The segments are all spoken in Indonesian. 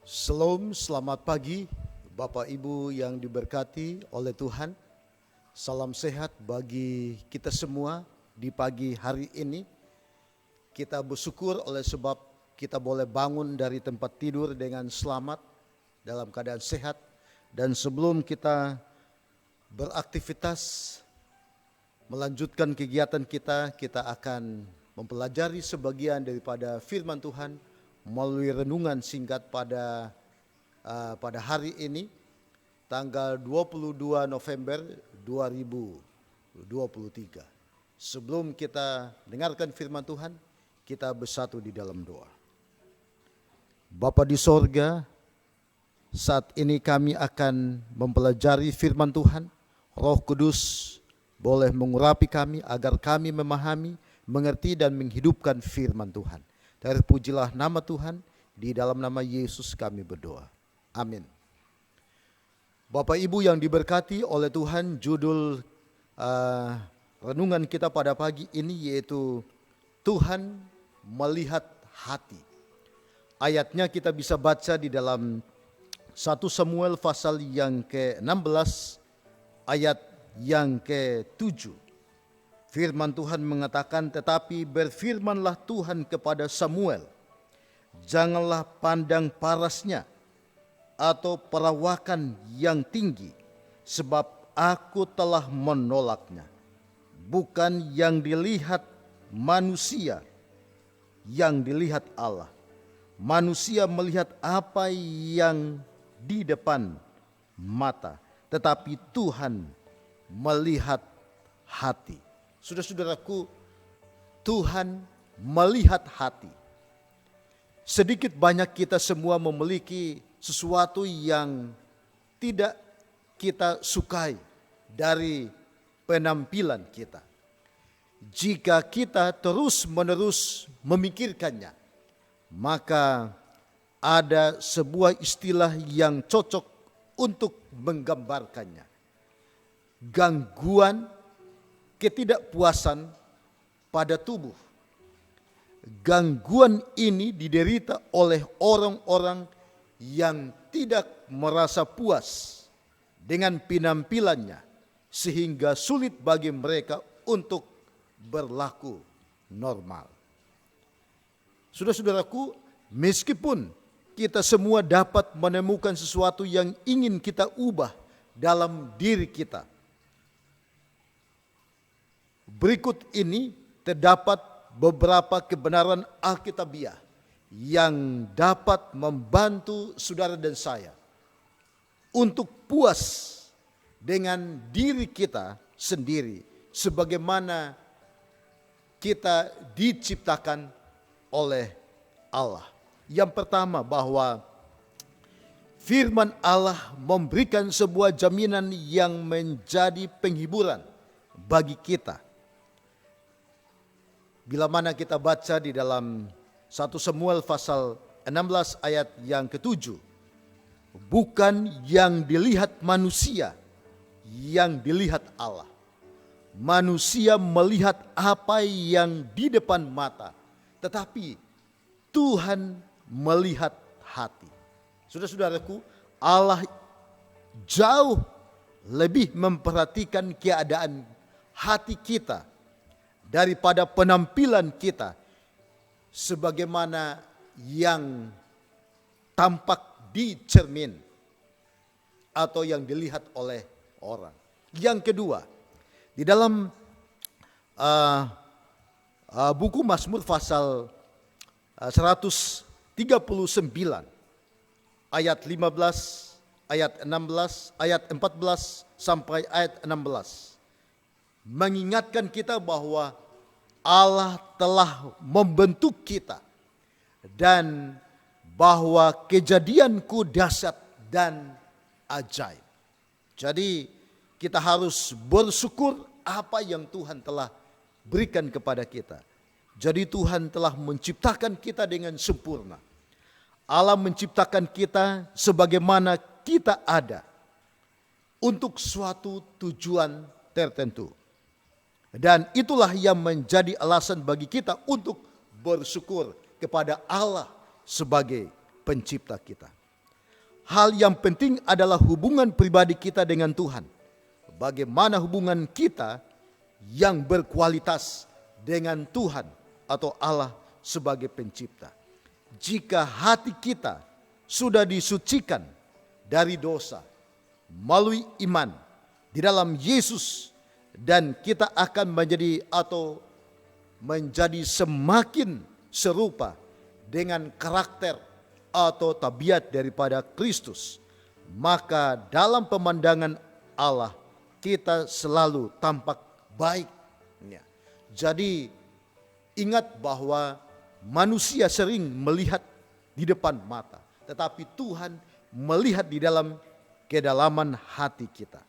Shalom, selamat pagi Bapak Ibu yang diberkati oleh Tuhan. Salam sehat bagi kita semua di pagi hari ini. Kita bersyukur oleh sebab kita boleh bangun dari tempat tidur dengan selamat dalam keadaan sehat. Dan sebelum kita beraktivitas melanjutkan kegiatan kita, kita akan mempelajari sebagian daripada firman Tuhan melalui renungan singkat pada hari ini, tanggal 22 November 2023. Sebelum kita dengarkan firman Tuhan, kita bersatu di dalam doa. Bapa di sorga, saat ini kami akan mempelajari firman Tuhan. Roh Kudus boleh mengurapi kami agar kami memahami, mengerti dan menghidupkan firman Tuhan. Terpujilah nama Tuhan, di dalam nama Yesus kami berdoa. Amin. Bapak Ibu yang diberkati oleh Tuhan, judul renungan kita pada pagi ini yaitu Tuhan melihat hati. Ayatnya kita bisa baca di dalam 1 Samuel pasal yang ke-16 ayat yang ke-7. Firman Tuhan mengatakan, tetapi berfirmanlah Tuhan kepada Samuel, janganlah pandang parasnya atau perawakan yang tinggi, sebab aku telah menolaknya. Bukan yang dilihat manusia, yang dilihat Allah. Manusia melihat apa yang di depan mata, tetapi Tuhan melihat hati. Saudara-saudaraku, Tuhan melihat hati. Sedikit banyak kita semua memiliki sesuatu yang tidak kita sukai dari penampilan kita. Jika kita terus-menerus memikirkannya, maka ada sebuah istilah yang cocok untuk menggambarkannya. Gangguan ketidakpuasan pada tubuh. Gangguan ini diderita oleh orang-orang yang tidak merasa puas dengan penampilannya, sehingga sulit bagi mereka untuk berlaku normal. Saudara-saudaraku, meskipun kita semua dapat menemukan sesuatu yang ingin kita ubah dalam diri kita, berikut ini terdapat beberapa kebenaran Alkitabiah yang dapat membantu saudara dan saya untuk puas dengan diri kita sendiri sebagaimana kita diciptakan oleh Allah. Yang pertama, bahwa firman Allah memberikan sebuah jaminan yang menjadi penghiburan bagi kita. Bila mana kita baca di dalam 1 Samuel pasal 16 ayat yang ke-7. Bukan yang dilihat manusia, yang dilihat Allah. Manusia melihat apa yang di depan mata, tetapi Tuhan melihat hati. Saudara-saudaraku, Allah jauh lebih memperhatikan keadaan hati kita daripada penampilan kita sebagaimana yang tampak di cermin atau yang dilihat oleh orang. Yang kedua, di dalam buku Mazmur pasal 139 ayat 15, ayat 16, ayat 14 sampai ayat 16 mengingatkan kita bahwa Allah telah membentuk kita dan bahwa kejadianku dahsyat dan ajaib. Jadi kita harus bersyukur apa yang Tuhan telah berikan kepada kita. Jadi Tuhan telah menciptakan kita dengan sempurna. Allah menciptakan kita sebagaimana kita ada untuk suatu tujuan tertentu. Dan itulah yang menjadi alasan bagi kita untuk bersyukur kepada Allah sebagai pencipta kita. hal yang penting adalah hubungan pribadi kita dengan Tuhan. Bagaimana hubungan kita yang berkualitas dengan Tuhan atau Allah sebagai pencipta. Jika hati kita sudah disucikan dari dosa melalui iman di dalam Yesus, dan kita akan menjadi semakin serupa dengan karakter atau tabiat daripada Kristus, maka dalam pemandangan Allah kita selalu tampak baik. Jadi ingat bahwa manusia sering melihat di depan mata, tetapi Tuhan melihat di dalam kedalaman hati kita.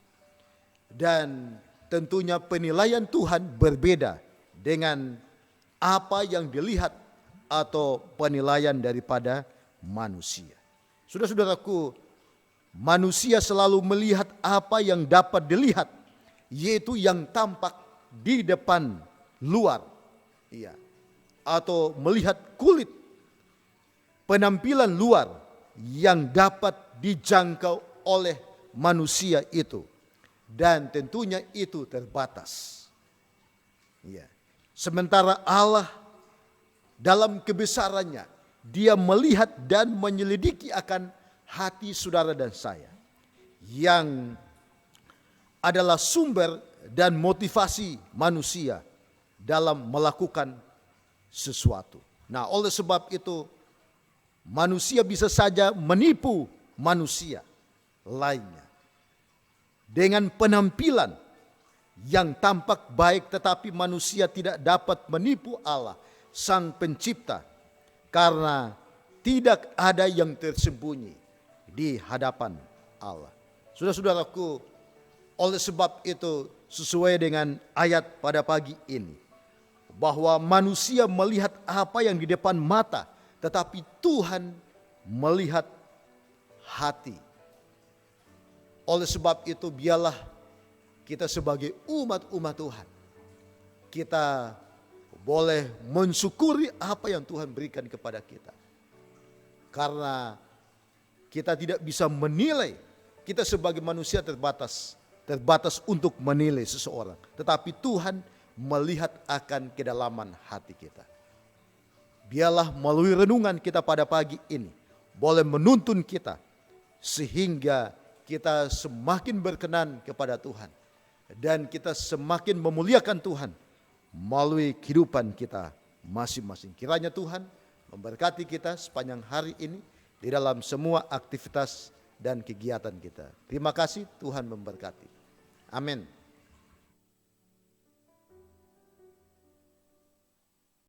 Dan tentunya penilaian Tuhan berbeda dengan apa yang dilihat atau penilaian daripada manusia. Saudara-saudaraku, manusia selalu melihat apa yang dapat dilihat, yaitu yang tampak di depan luar, atau melihat kulit, penampilan luar yang dapat dijangkau oleh manusia itu, dan tentunya itu terbatas. Sementara Allah dalam kebesarannya, Dia melihat dan menyelidiki akan hati saudara dan saya, yang adalah sumber dan motivasi manusia dalam melakukan sesuatu. Nah, oleh sebab itu manusia bisa saja menipu manusia lainnya dengan penampilan yang tampak baik, tetapi manusia tidak dapat menipu Allah, Sang Pencipta, karena tidak ada yang tersembunyi di hadapan Allah. Saudara-saudaraku, oleh sebab itu sesuai dengan ayat pada pagi ini, bahwa manusia melihat apa yang di depan mata, tetapi Tuhan melihat hati. Oleh sebab itu biarlah kita sebagai umat-umat Tuhan, kita boleh mensyukuri apa yang Tuhan berikan kepada kita. Karena kita tidak bisa menilai, kita sebagai manusia terbatas untuk menilai seseorang. Tetapi Tuhan melihat akan kedalaman hati kita. Biarlah melalui renungan kita pada pagi ini boleh menuntun kita, sehingga kita semakin berkenan kepada Tuhan, dan kita semakin memuliakan Tuhan melalui kehidupan kita masing-masing. Kiranya Tuhan memberkati kita sepanjang hari ini di dalam semua aktivitas dan kegiatan kita. Terima kasih, Tuhan memberkati. Amin.